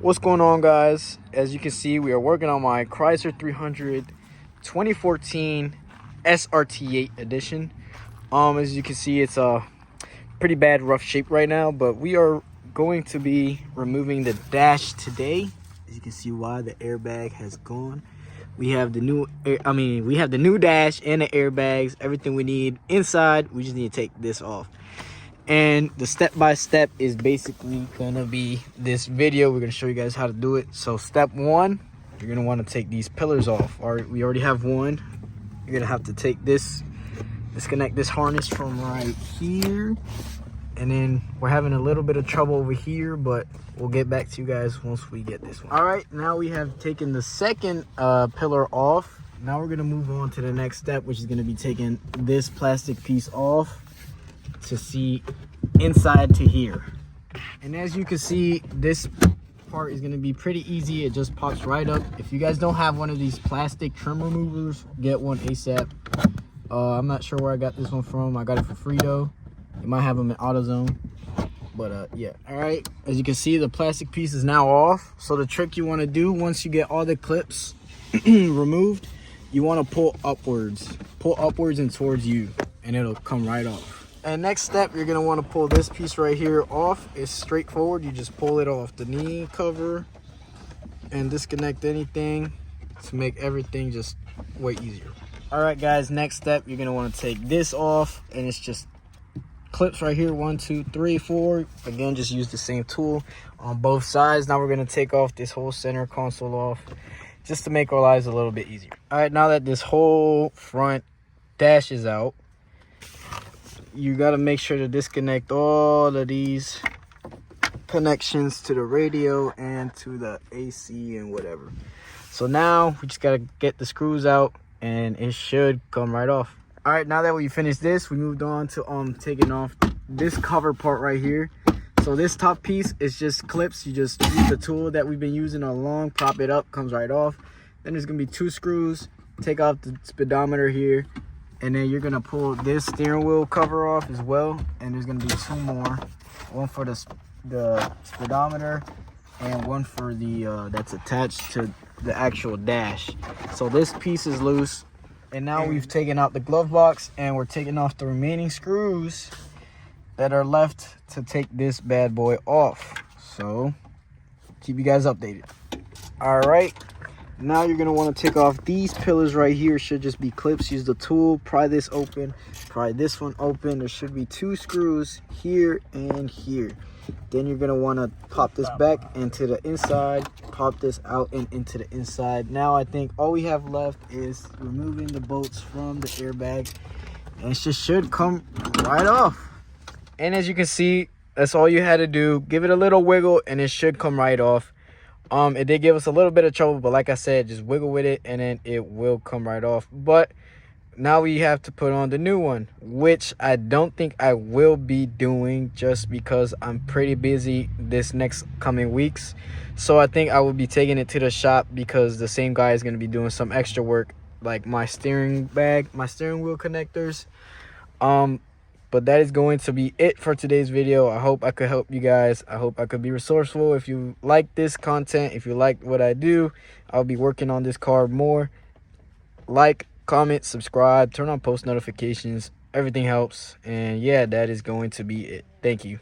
What's going on, guys? As you can see, we are working on my Chrysler 300 2014 SRT8 edition. As you can see, it's a pretty bad rough shape right now, but we are going to be removing the dash today. As you can see why the airbag has gone. We have the new we have the new dash and the airbags, everything we need inside. We just need to take this off. And the step-by-step is basically gonna be this video. We're gonna show you guys how to do it. So step one, you're gonna want to take these pillars off. All right, we already have one. You're gonna have to take this, disconnect this harness from right here. And then we're having a little bit of trouble over here, but we'll get back to you guys once we get this one. All right, now we have taken the second pillar off. Now we're gonna move on to the next step, which is gonna be taking this plastic piece off to see inside to here. And as you can see, this part is going to be pretty easy. It just pops right up. If you guys don't have one of these plastic trim removers, get one ASAP. I'm not sure where I got this one from. I got it for free though. You might have them in AutoZone, but yeah. All right, as you can see, the plastic piece is now off. So the trick you want to do once you get all the clips removed, you want to pull upwards and towards you, and it'll come right off. And next step, you're gonna want to pull this piece right here off. It's straightforward. You just pull it off the knee cover and disconnect anything to make everything just way easier. All right, guys, next step, you're gonna want to take this off, and it's just clips right here, 1, 2, 3, 4. Again, just use the same tool on both sides. Now we're gonna take off this whole center console off just to make our lives a little bit easier. All right, now that this whole front dash is out, you got to make sure to disconnect all of these connections to the radio and to the AC and whatever. So now we just got to get the screws out and it should come right off. All right, now that we finished this, we moved on to taking off this cover part right here. So this top piece is just clips. You just use the tool that we've been using all along, prop it up, comes right off. Then there's gonna be 2 screws. Take off the speedometer here, and then you're gonna pull this steering wheel cover off as well. And there's gonna be 2 more, one for the speedometer and one for the that's attached to the actual dash. So this piece is loose, and now we've taken out the glove box and we're taking off the remaining screws that are left to take this bad boy off. So keep you guys updated. All right, now you're gonna want to take off these pillars right here. Should just be clips. Use the tool, pry this open, pry this one open. There should be 2 screws here and here. Then you're gonna want to pop this back into the inside, pop this out and into the inside. Now I think all we have left is removing the bolts from the airbag, and it just should come right off. And as you can see, that's all you had to do. Give it a little wiggle and it should come right off. It did give us a little bit of trouble, but like I said, just wiggle with it and then it will come right off. But now we have to put on the new one, which I don't think I will be doing just because I'm pretty busy this next coming weeks. So I think I will be taking it to the shop because the same guy is going to be doing some extra work, like my steering wheel connectors. But that is going to be it for today's video. I hope I could help you guys. I hope I could be resourceful. If you like this content, if you like what I do, I'll be working on this car more. Like, comment, subscribe, turn on post notifications. Everything helps. And yeah, that is going to be it. Thank you.